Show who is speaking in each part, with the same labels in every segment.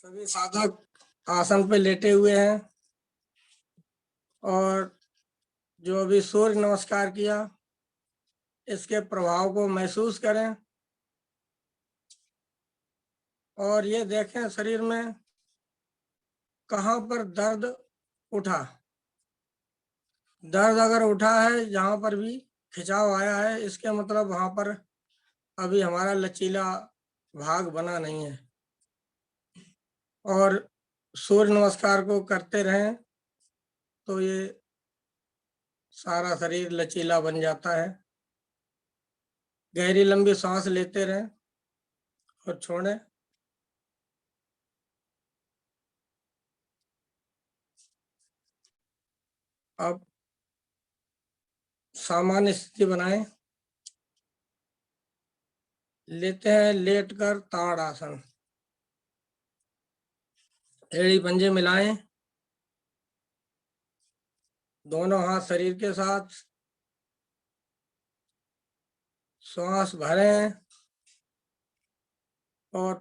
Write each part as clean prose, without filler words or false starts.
Speaker 1: सभी साधक आसन पे लेटे हुए हैं और जो अभी सूर्य नमस्कार किया इसके प्रभाव को महसूस करें और ये देखें शरीर में कहाँ पर दर्द उठा। दर्द अगर उठा है, जहाँ पर भी खिंचाव आया है, इसके मतलब वहाँ पर अभी हमारा लचीला भाग बना नहीं है। और सूर्य नमस्कार को करते रहें तो ये सारा शरीर लचीला बन जाता है। गहरी लंबी सांस लेते रहें और छोड़ें। अब सामान्य स्थिति बनाएं। लेते हैं लेटकर ताड़ आसन। एड़ी पंजे मिलाएं, दोनों हाथ शरीर के साथ, श्वास भरें और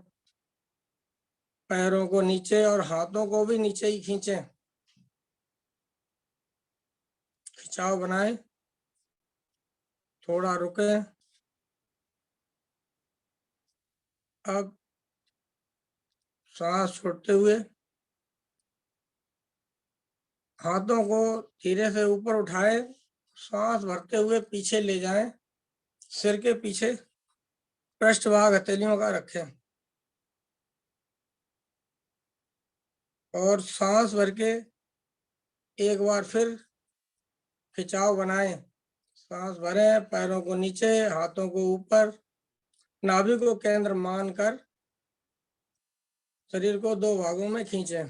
Speaker 1: पैरों को नीचे और हाथों को भी नीचे ही खींचें। खिंचाव बनाएं, थोड़ा रुकें। अब सांस छोड़ते हुए हाथों को धीरे से ऊपर उठाएं, सांस भरते हुए पीछे ले जाएं, सिर के पीछे पृष्ठभाग हथेलियों का रखें और सांस भर के एक बार फिर खिंचाव बनाएं। सांस भरें, पैरों को नीचे, हाथों को ऊपर, नाभि को केंद्र मानकर शरीर को दो भागों में खींचें।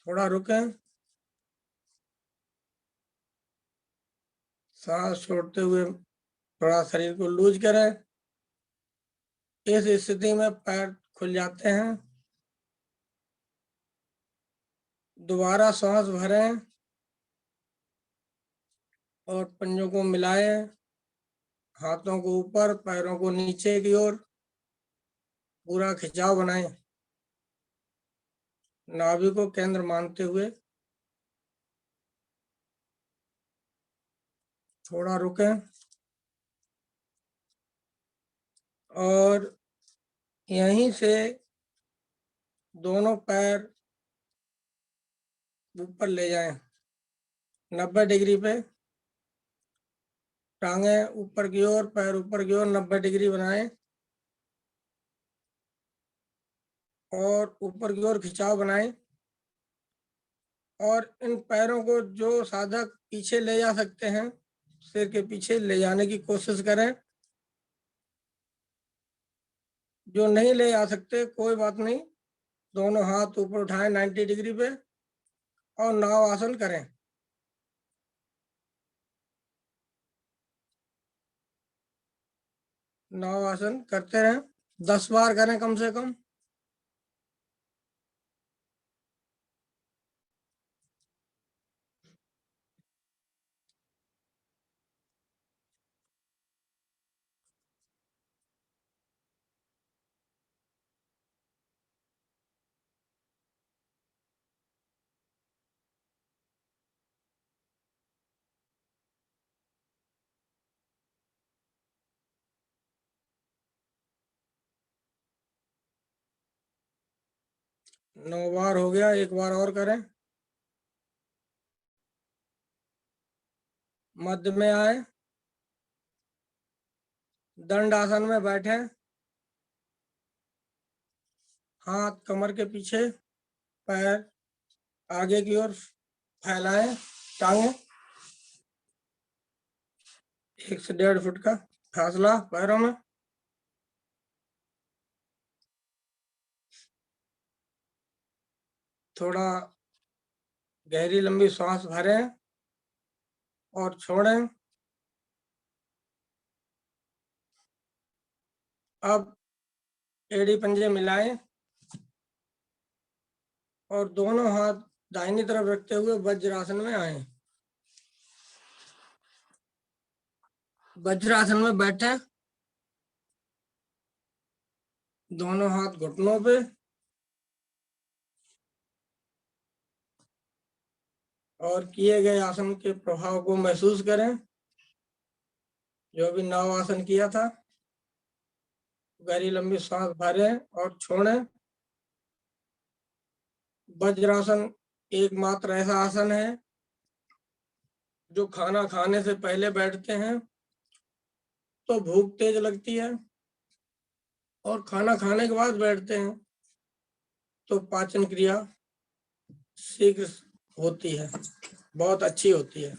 Speaker 1: थोड़ा रुकें, सांस छोड़ते हुए थोड़ा शरीर को लूज करें। इस स्थिति में पैर खुल जाते हैं। दोबारा सांस भरें और पंजों को मिलाएं, हाथों को ऊपर, पैरों को नीचे की ओर, पूरा खिंचाव बनाएं। नाभि को केंद्र मानते हुए थोड़ा रुकें और यहीं से दोनों पैर ऊपर ले जाएं। 90 डिग्री पे टांगे ऊपर की ओर, पैर ऊपर की ओर 90 डिग्री बनाएं और ऊपर की ओर खिंचाव बनाएं। और इन पैरों को जो साधक पीछे ले जा सकते हैं, सिर के पीछे ले जाने की कोशिश करें। जो नहीं ले जा सकते कोई बात नहीं, दोनों हाथ ऊपर उठाएं 90 डिग्री पे और नाव आसन करें। नाव आसन करते रहें, 10 बार करें कम से कम। नौ बार हो गया, एक बार और करें। मध्य में आए, दंड आसन में बैठे, हाथ कमर के पीछे, पैर आगे की ओर फैलाएं, टांगे 1 से 1.5 फुट का फासला पैरों में। थोड़ा गहरी लंबी सांस भरें और छोड़ें। अब एड़ी पंजे मिलाएं और दोनों हाथ दाहिनी तरफ रखते हुए वज्रासन में आए। वज्रासन में बैठे, दोनों हाथ घुटनों पे और किए गए आसन के प्रभाव को महसूस करें। जो भी नव आसन किया था, गहरी लंबी सांस भरें और छोड़ें। वज्रासन एकमात्र ऐसा आसन है जो खाना खाने से पहले बैठते हैं तो भूख तेज लगती है, और खाना खाने के बाद बैठते हैं तो पाचन क्रिया शीघ्र होती है, बहुत अच्छी होती है,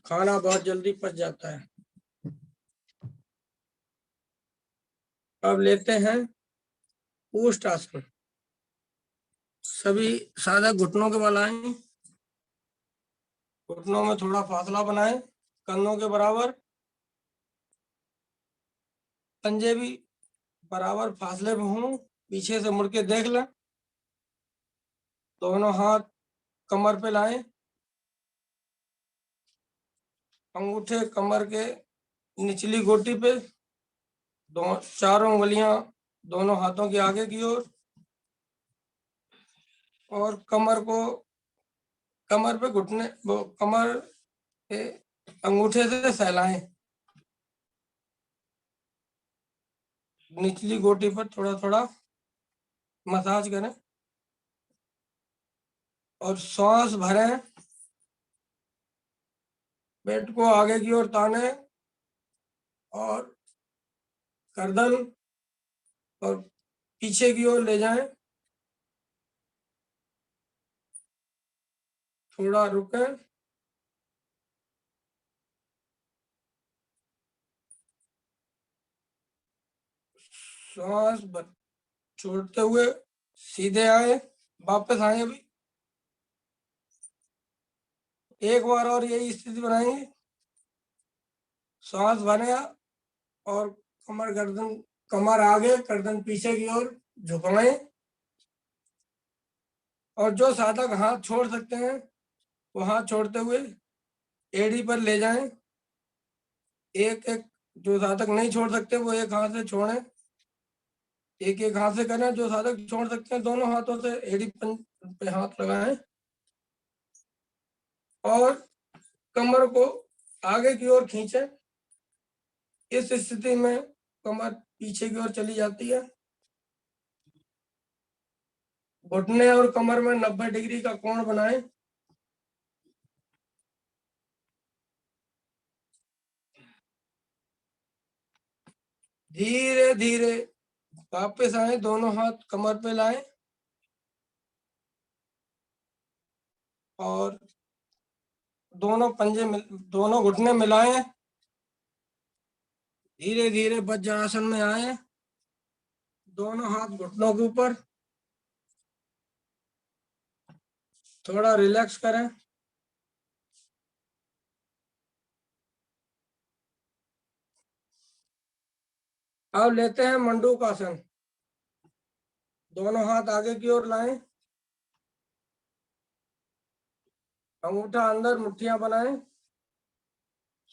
Speaker 1: खाना बहुत जल्दी पच जाता है। अब लेते हैं ऊष्ट आसन। सभी सादा घुटनों के बल आए, घुटनों में थोड़ा फासला बनाएं, कंधों के बराबर, पंजे भी बराबर फासले में हों। पीछे से मुड़ के देख लें। दोनों हाथ कमर पे लाएं, अंगूठे कमर के निचली गोटी पे, चारों उंगलियां दोनों हाथों के आगे की ओर, और कमर पे घुटने कमर के अंगूठे से सहलाएं। निचली गोटी पर थोड़ा थोड़ा मसाज करें और सांस भरें। पेट को आगे की ओर ताने और गर्दन और पीछे की ओर ले जाएं। थोड़ा रुकें। सांस छोड़ते हुए सीधे आए, वापस आए। अभी एक बार और यही स्थिति बनाएंगे। सांस भरें और कमर आगे, गर्दन पीछे की ओर झुकाएं, और जो साधक हाथ छोड़ सकते हैं वो हाथ छोड़ते हुए एड़ी पर ले जाएं। एक एक जो साधक नहीं छोड़ सकते वो एक हाथ से छोड़ें, एक एक हाथ से करें। जो साधक छोड़ सकते हैं दोनों हाथों से एड़ी पे हाथ लगाएं और कमर को आगे की ओर खींचें। इस स्थिति में कमर पीछे की ओर चली जाती है। घुटने और कमर में 90 डिग्री का कोण बनाएं। धीरे धीरे वापस आए, दोनों हाथ कमर पे लाएं और दोनों घुटने मिलाएं। धीरे धीरे वज्रासन में आए, दोनों हाथ घुटनों के ऊपर, थोड़ा रिलैक्स करें। अब लेते हैं मंडूक आसन। दोनों हाथ आगे की ओर लाएं, अंगूठा अंदर, मुट्ठियां बनाएं।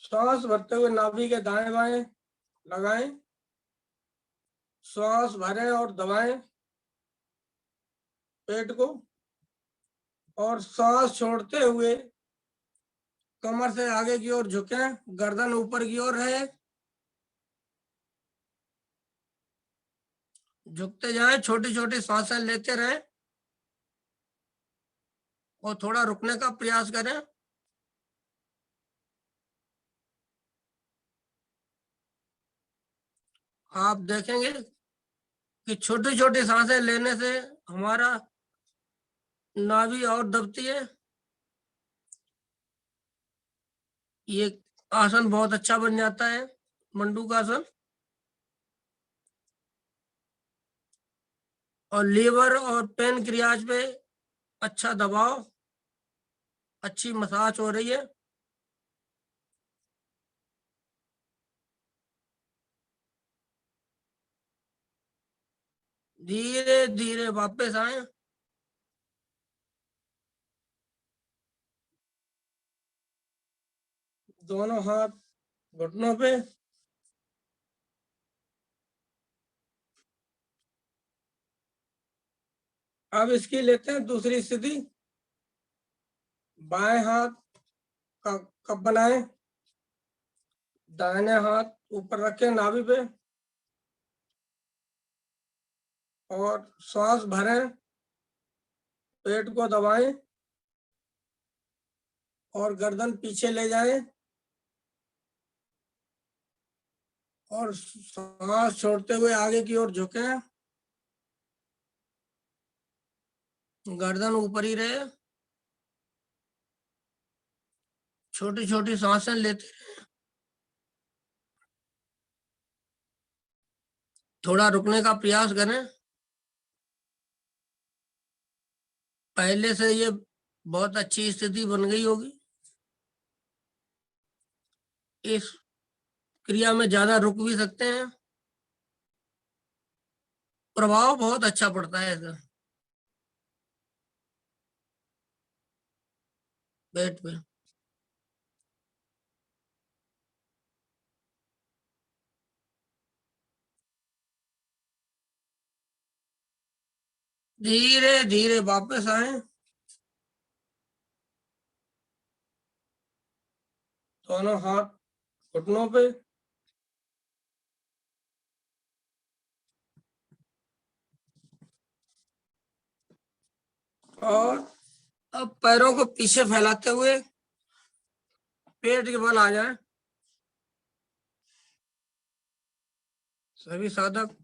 Speaker 1: श्वास भरते हुए नाभि के दाएं बाएं लगाएं। श्वास भरें और दबाएं पेट को, और सांस छोड़ते हुए कमर से आगे की ओर झुकें, गर्दन ऊपर की ओर रहे। झुकते जाएं, छोटी छोटी सांसें लेते रहें और थोड़ा रुकने का प्रयास करें। आप देखेंगे कि छोटी छोटी सांसें लेने से हमारा नाभि और दबती है। ये आसन बहुत अच्छा बन जाता है, मंडूक आसन। और लीवर और पेनक्रियाज पे अच्छा दबाव, अच्छी मसाज हो रही है। धीरे धीरे वापस आए। दोनों हाथ घुटनों पे, अब इसकी लेते हैं दूसरी स्थिति। बाएं हाथ का कप बनाएं, दाहिने हाथ ऊपर रखें नाभि पे और श्वास भरें, पेट को दबाएं और गर्दन पीछे ले जाएं और सांस छोड़ते हुए आगे की ओर झुकें, गर्दन ऊपर ही रहे, छोटी छोटी सांसें लेते, थोड़ा रुकने का प्रयास करें। पहले से ये बहुत अच्छी स्थिति बन गई होगी। इस क्रिया में ज्यादा रुक भी सकते हैं, प्रभाव बहुत अच्छा पड़ता है इसका पेट पे। धीरे धीरे वापस आए, दोनों हाथ घुटनों पे और अब पैरों को पीछे फैलाते हुए पेट के बल आ जाए। सभी साधक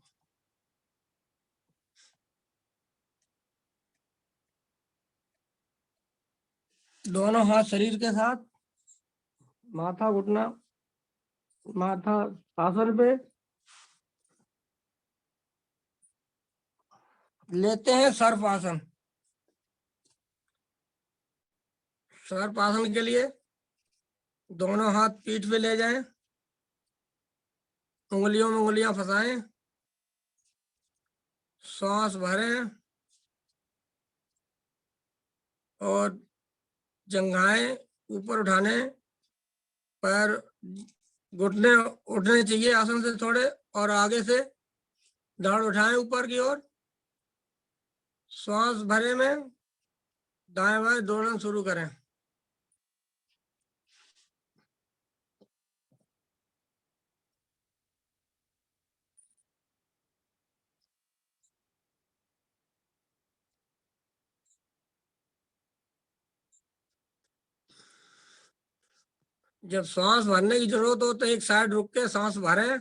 Speaker 1: दोनों हाथ शरीर के साथ, माथा घुटना, माथा आसन पे लेते हैं। सर्प आसन। सर्प आसन के लिए दोनों हाथ पीठ पे ले जाएं, उंगलियों में उंगलियां फंसाएं, सांस भरें और जंघाएं ऊपर उठाने, पैर घुटने उठने चाहिए आसन से थोड़े और आगे से दाढ़ उठाएं ऊपर की ओर। श्वास भरे में दाएं बाएं दोलन शुरू करें। जब सांस भरने की जरूरत हो तो एक साइड रुक के सांस भरें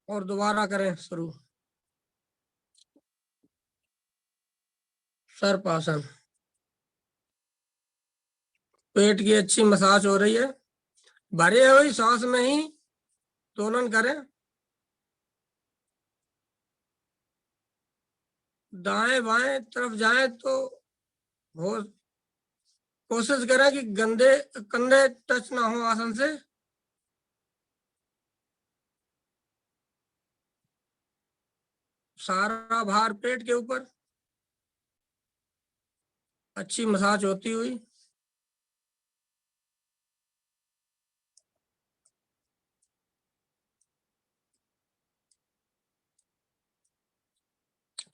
Speaker 1: और दोबारा करें शुरू। सर्पासन। पेट की अच्छी मसाज हो रही है, भरे हुई सांस में ही दोलन करें। दाएं बाएं तरफ जाए तो हो कोशिश करें कि गंदे कंधे टच ना हो आसन से। सारा भार पेट के ऊपर, अच्छी मसाज होती हुई।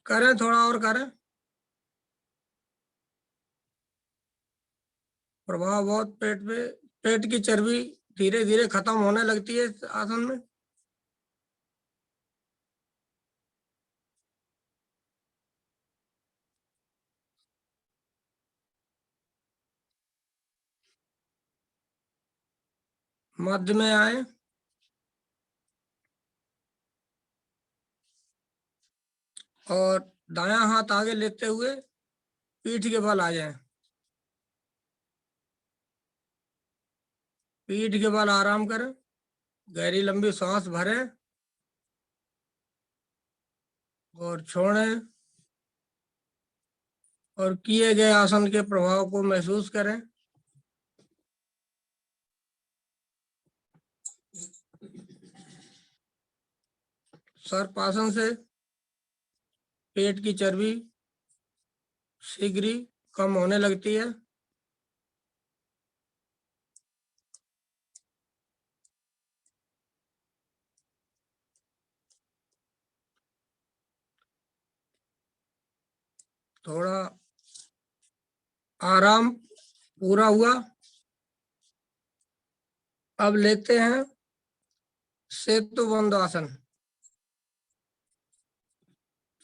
Speaker 1: करें, थोड़ा और करें। प्रभाव बहुत पेट पे, पेट की चर्बी धीरे धीरे खत्म होने लगती है इस आसन में। मध्य में आए और दायां हाथ आगे लेते हुए पीठ के बल आ जाए। पीठ के बल आराम करें, गहरी लंबी सांस भरें और छोड़ें और किए गए आसन के प्रभाव को महसूस करें। सर्पासन से पेट की चर्बी शीघ्र ही कम होने लगती है। थोड़ा आराम पूरा हुआ। अब लेते हैं सेतु बंधु आसन।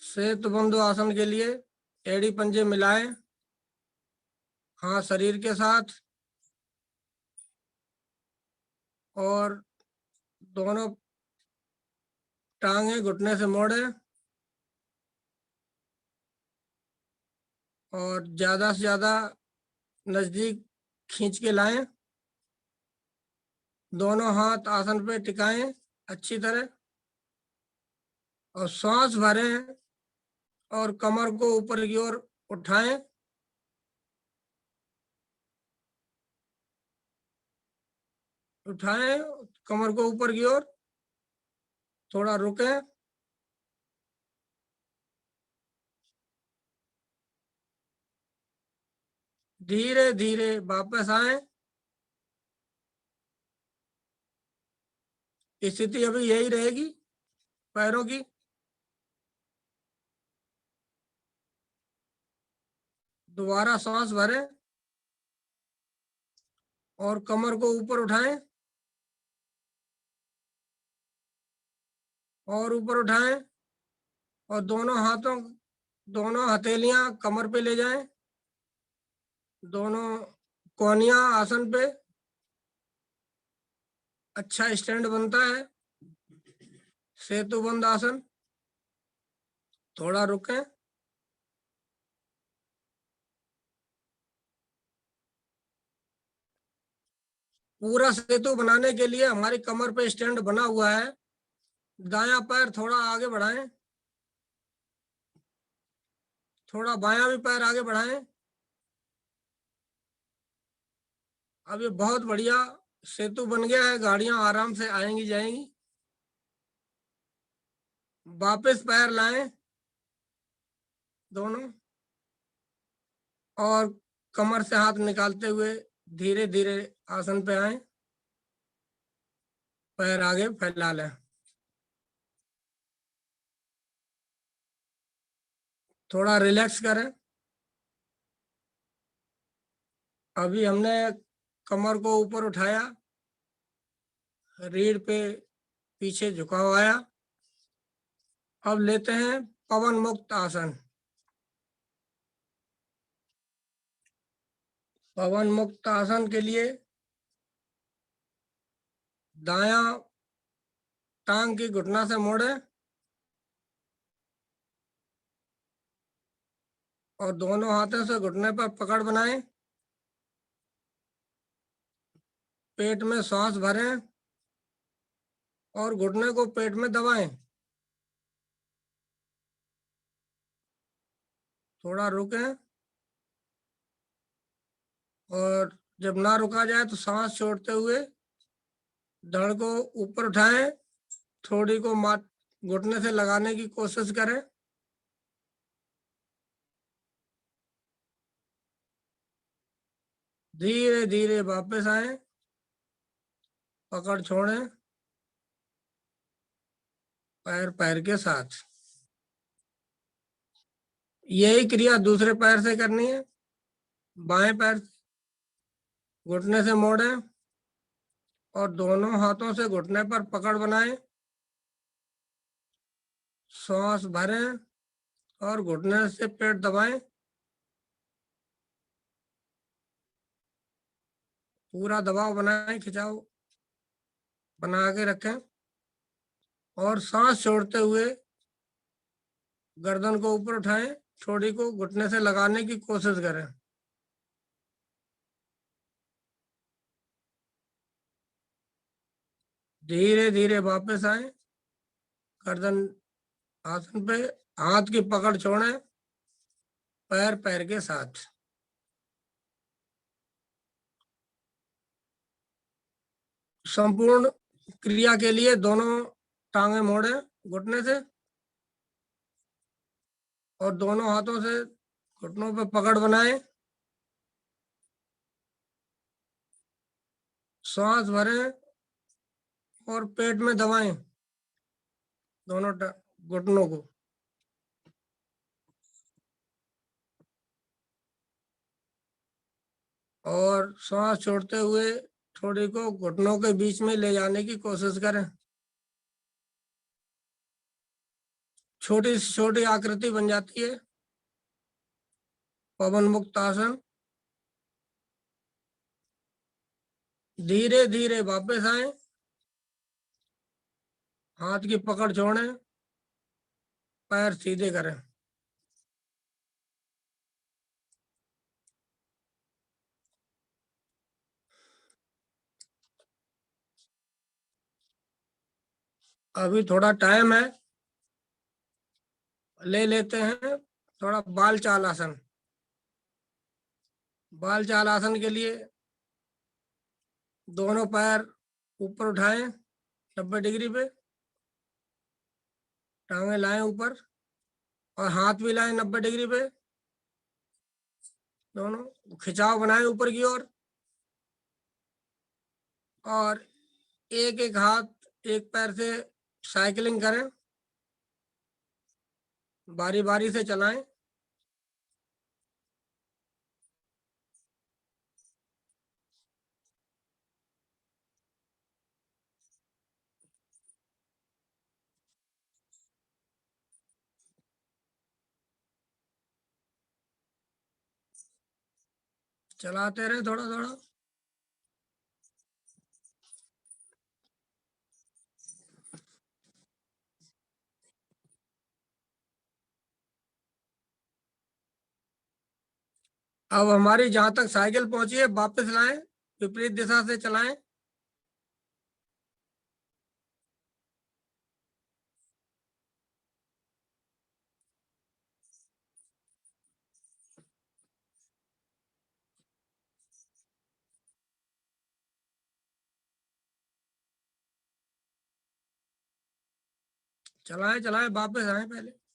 Speaker 1: सेतु बंधु आसन के लिए एड़ी पंजे मिलाएं, हाथ शरीर के साथ, और दोनों टांगे घुटने से मोड़े और ज्यादा से ज्यादा नजदीक खींच के लाएं। दोनों हाथ आसन पे टिकाएं अच्छी तरह और सांस भरें और कमर को ऊपर की ओर उठाएं। उठाएं कमर को ऊपर की ओर, थोड़ा रुकें। धीरे धीरे वापस आए। स्थिति अभी यही रहेगी पैरों की। दोबारा सांस भरें और कमर को ऊपर उठाएं और ऊपर उठाएं और दोनों हथेलियां कमर पे ले जाएं। दोनों कोहनियां आसन पे अच्छा स्टैंड बनता है। सेतुबंद आसन। थोड़ा रुकें। पूरा सेतु बनाने के लिए हमारी कमर पे स्टैंड बना हुआ है। दायां पैर थोड़ा आगे बढ़ाएं, थोड़ा बायां भी पैर आगे बढ़ाएं। अब ये बहुत बढ़िया सेतु बन गया है, गाड़ियां आराम से आएंगी जाएंगी। वापस पैर लाएं दोनों और कमर से हाथ निकालते हुए धीरे धीरे आसन पे आए। पैर आगे फैला लें। थोड़ा रिलैक्स करें। अभी हमने कमर को ऊपर उठाया, रीढ़ पे पीछे झुकाव आया। अब लेते हैं पवन मुक्त आसन। पवन मुक्त आसन के लिए दायां टांग की घुटना से मोड़े और दोनों हाथों से घुटने पर पकड़ बनाएं। पेट में सांस भरें और घुटने को पेट में दबाएं। थोड़ा रुकें और जब ना रुका जाए तो सांस छोड़ते हुए धड़ को ऊपर उठाएं। थोड़ी को माथ घुटने से लगाने की कोशिश करें। धीरे धीरे वापस आए, पकड़ छोड़ें पैर पैर के साथ। यही क्रिया दूसरे पैर से करनी है। बाएं पैर घुटने से मोड़ें और दोनों हाथों से घुटने पर पकड़ बनाएं। सांस भरें और घुटने से पेट दबाएं। पूरा दबाव बनाएं, खिंचाव बना के रखें और सांस छोड़ते हुए गर्दन को ऊपर उठाएं। ठोड़ी को घुटने से लगाने की कोशिश करें। धीरे धीरे वापस आए, गर्दन आसन पे, हाथ की पकड़ छोड़ें पैर पैर के साथ। संपूर्ण क्रिया के लिए दोनों टांगे मोड़े घुटने से और दोनों हाथों से घुटनों पर पकड़ बनाए। सांस भरें और पेट में दबाएं दोनों घुटनों को। और सांस छोड़ते हुए थोड़ी को घुटनों के बीच में ले जाने की कोशिश करें। छोटी से छोटी आकृति बन जाती है। पवन मुक्त आसन। धीरे धीरे वापस आए, हाथ की पकड़ छोड़ें, पैर सीधे करें। अभी थोड़ा टाइम है, ले लेते हैं थोड़ा बाल चाल आसन। बाल चाल आसन के लिए दोनों पैर ऊपर उठाएं 90 डिग्री पे, टांगे लाएं ऊपर और हाथ भी लाएं 90 डिग्री पे। दोनों खिंचाव बनाएं ऊपर की ओर और एक एक हाथ एक पैर से साइकिलिंग करें, बारी बारी से चलाएं। चलाते रहे थोड़ा थोड़ा। अब हमारी जहां तक साइकिल पहुंची है वापस लाएं, विपरीत दिशा से चलाएं। चलाएं चलाएं, वापस आए पहले।